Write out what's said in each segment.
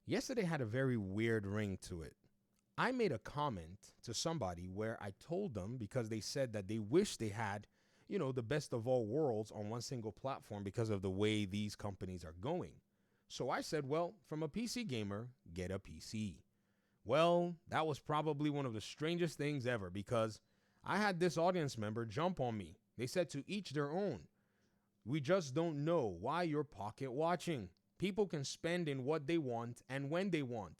Yesterday had a very weird ring to it. I made a comment to somebody where I told them because they said that they wish they had, the best of all worlds on one single platform because of the way these companies are going. So I said, well, from a PC gamer, get a PC. Well, that was probably one of the strangest things ever because I had this audience member jump on me. They said to each their own. We just don't know why you're pocket watching. People can spend in what they want and when they want.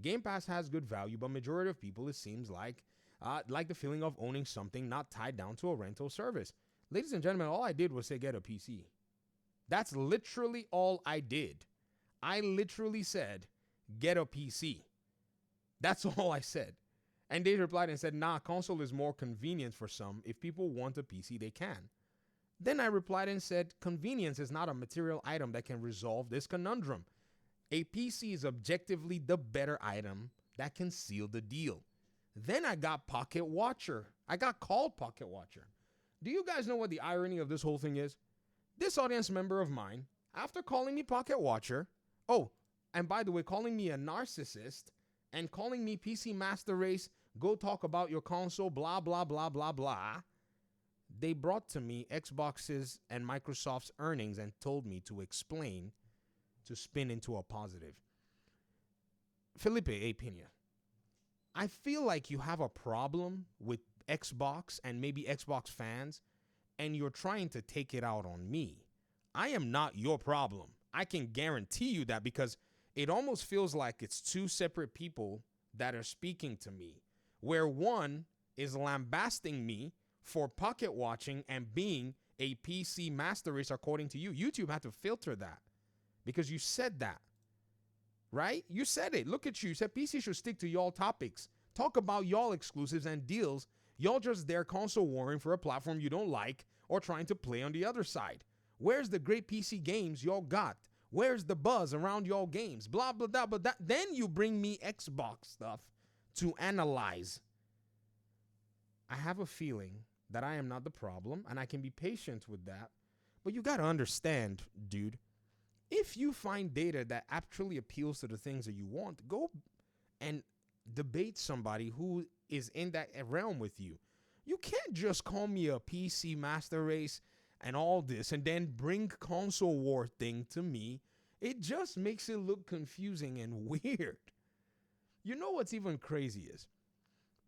Game Pass has good value, but majority of people, it seems like the feeling of owning something not tied down to a rental service. Ladies and gentlemen, all I did was say get a PC. That's literally all I did. I literally said get a PC. That's all I said. And they replied and said, nah, console is more convenient for some. If people want a PC, they can. Then I replied and said, convenience is not a material item that can resolve this conundrum. A PC is objectively the better item that can seal the deal. Then I got Pocket Watcher. I got called Pocket Watcher. Do you guys know what the irony of this whole thing is? This audience member of mine, after calling me Pocket Watcher, and by the way, calling me a narcissist and calling me PC Master Race, go talk about your console, blah, blah, blah, blah, blah, they brought to me Xbox's and Microsoft's earnings and told me to explain, to spin into a positive. Felipe A. Pena, I feel like you have a problem with Xbox and maybe Xbox fans, and you're trying to take it out on me. I am not your problem. I can guarantee you that because it almost feels like it's two separate people that are speaking to me, where one is lambasting me for pocket watching and being a PC master race according to you. YouTube had to filter that because you said that, right? You said it. Look at you. You said PC should stick to y'all topics. Talk about y'all exclusives and deals. Y'all just there console warring for a platform you don't like or trying to play on the other side. Where's the great PC games y'all got? Where's the buzz around y'all games? Blah, blah, blah, blah. Then you bring me Xbox stuff to analyze. I have a feeling that I am not the problem, and I can be patient with that. But you got to understand, dude, if you find data that actually appeals to the things that you want, go and debate somebody who is in that realm with you. You can't just call me a PC master race and all this and then bring console war thing to me. It just makes it look confusing and weird. You know what's even crazy is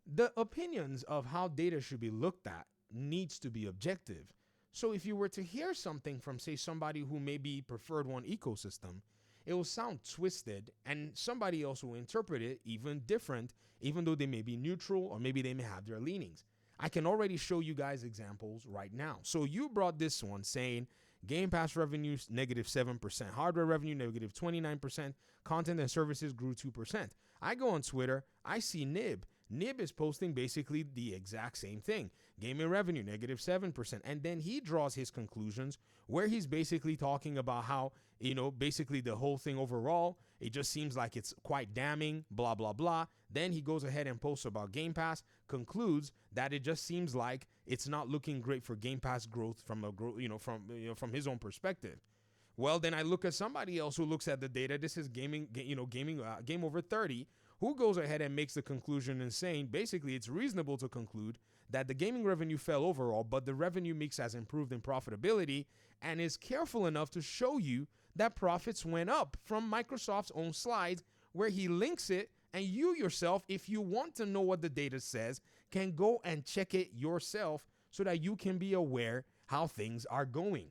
the opinions of how data should be looked at needs to be objective. So if you were to hear something from, say, somebody who maybe preferred one ecosystem, it will sound twisted and somebody else will interpret it even different, even though they may be neutral or maybe they may have their leanings. I can already show you guys examples right now. So you brought this one saying Game Pass revenues negative 7%, hardware revenue negative 29%, content and services grew 2%. I go on Twitter, I see Nib. Nib is posting basically the exact same thing. Gaming revenue negative 7%. And then he draws his conclusions where he's basically talking about how, basically the whole thing overall, it just seems like it's quite damning, blah, blah, blah. Then he goes ahead and posts about Game Pass, concludes that it just seems like it's not looking great for Game Pass growth from from his own perspective. Well, then I look at somebody else who looks at the data. This is Game Over 30, who goes ahead and makes the conclusion and saying basically it's reasonable to conclude that the gaming revenue fell overall, but the revenue mix has improved in profitability, and is careful enough to show you that profits went up from Microsoft's own slides where he links it, and you yourself, if you want to know what the data says, can go and check it yourself so that you can be aware how things are going.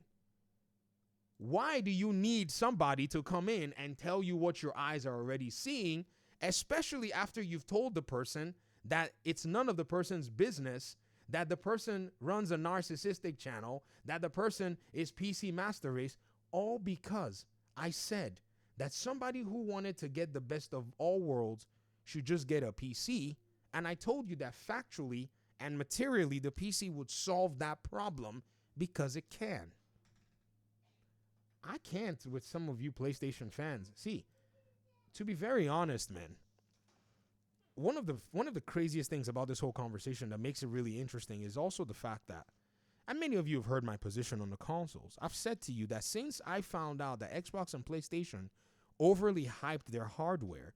Why do you need somebody to come in and tell you what your eyes are already seeing, especially after you've told the person that it's none of the person's business, that the person runs a narcissistic channel, that the person is PC Master Race, all because I said that somebody who wanted to get the best of all worlds should just get a PC, and I told you that factually and materially the PC would solve that problem because it can. I can't with some of you PlayStation fans. See, to be very honest, man, one of the craziest things about this whole conversation that makes it really interesting is also the fact that, and many of you have heard my position on the consoles, I've said to you that since I found out that Xbox and PlayStation overly hyped their hardware.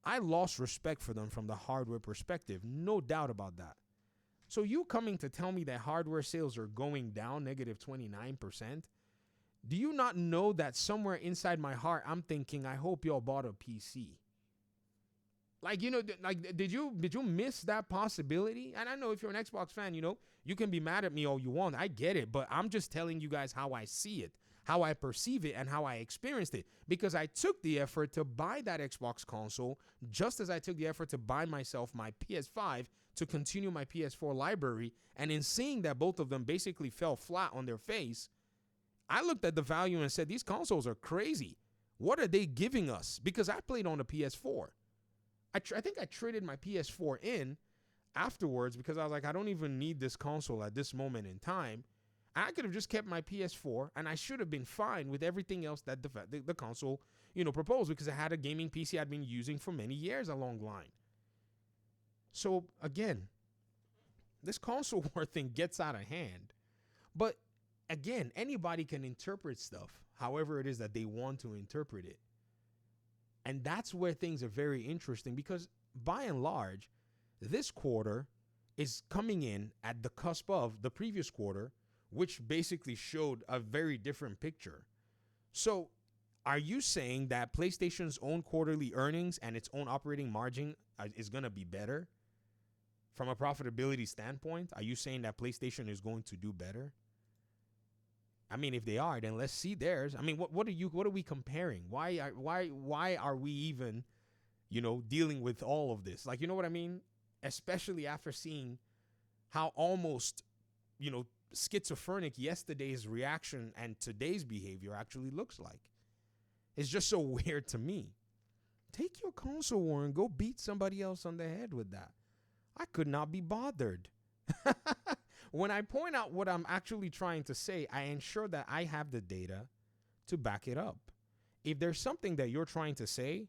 I lost respect for them from the hardware perspective, no doubt about that. So you coming to tell me that hardware sales are going down negative 29%? Do you not know that somewhere inside my heart, I'm thinking, I hope y'all bought a PC? Like, did you miss that possibility? And I know if you're an Xbox fan, you can be mad at me all you want. I get it, but I'm just telling you guys how I see it, how I perceive it, and how I experienced it. Because I took the effort to buy that Xbox console, just as I took the effort to buy myself my PS5 to continue my PS4 library. And in seeing that both of them basically fell flat on their face, I looked at the value and said, these consoles are crazy. What are they giving us? Because I played on the PS4. I think I traded my PS4 in afterwards because I was like, I don't even need this console at this moment in time. I could have just kept my PS4 and I should have been fine with everything else that the console, proposed, because I had a gaming PC I'd been using for many years along the line. So again, this console war thing gets out of hand. But again, anybody can interpret stuff however it is that they want to interpret it. And that's where things are very interesting, because by and large, this quarter is coming in at the cusp of the previous quarter, which basically showed a very different picture. So are you saying that PlayStation's own quarterly earnings and its own operating margin is going to be better from a profitability standpoint? Are you saying that PlayStation is going to do better? I mean, if they are, then let's see theirs. I mean, what are we comparing? Why are we even, dealing with all of this? Like, you know what I mean? Especially after seeing how almost, schizophrenic yesterday's reaction and today's behavior actually looks like. It's just so weird to me. Take your console war and go beat somebody else on the head with that. I could not be bothered. When I point out what I'm actually trying to say, I ensure that I have the data to back it up. If there's something that you're trying to say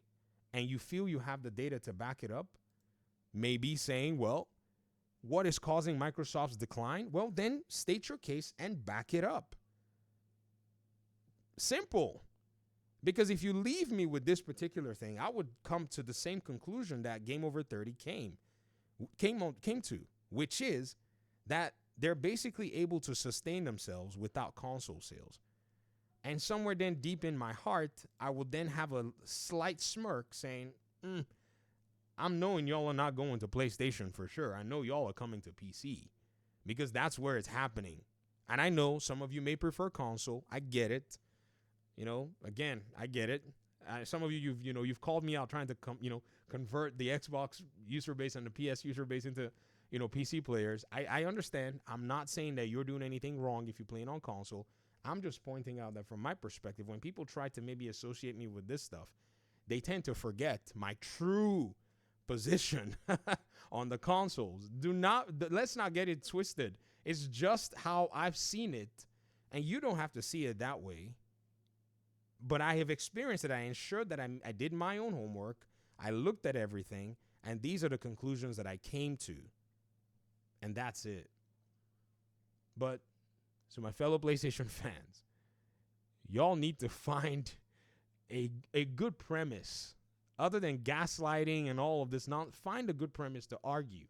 and you feel you have the data to back it up, maybe saying, well, what is causing Microsoft's decline? Well, then state your case and back it up. Simple. Because if you leave me with this particular thing, I would come to the same conclusion that Game Over 30 came to, which is that they're basically able to sustain themselves without console sales. And somewhere then deep in my heart, I will then have a slight smirk saying, I'm knowing y'all are not going to PlayStation for sure. I know y'all are coming to PC because that's where it's happening. And I know some of you may prefer console. I get it. Again, I get it. Some of you, you've called me out trying to convert the Xbox user base and the PS user base into PC players. I understand. I'm not saying that you're doing anything wrong if you're playing on console. I'm just pointing out that from my perspective, when people try to maybe associate me with this stuff, they tend to forget my true position on the consoles. Let's not get it twisted. It's just how I've seen it, and you don't have to see it that way. But I have experienced it. I ensured that I did my own homework. I looked at everything, and these are the conclusions that I came to. And that's it. But, so my fellow PlayStation fans, y'all need to find a good premise. Other than gaslighting and all of this, find a good premise to argue.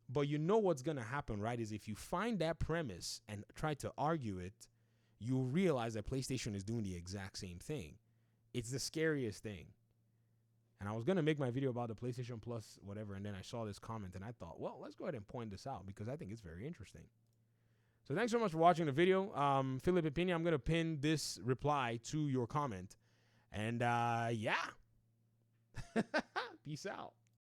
But you know what's going to happen, right? Is if you find that premise and try to argue it, you'll realize that PlayStation is doing the exact same thing. It's the scariest thing. And I was going to make my video about the PlayStation Plus, whatever, and then I saw this comment, and I thought, well, let's go ahead and point this out because I think it's very interesting. So thanks so much for watching the video. Philip Pena, I'm going to pin this reply to your comment. And, yeah. Peace out.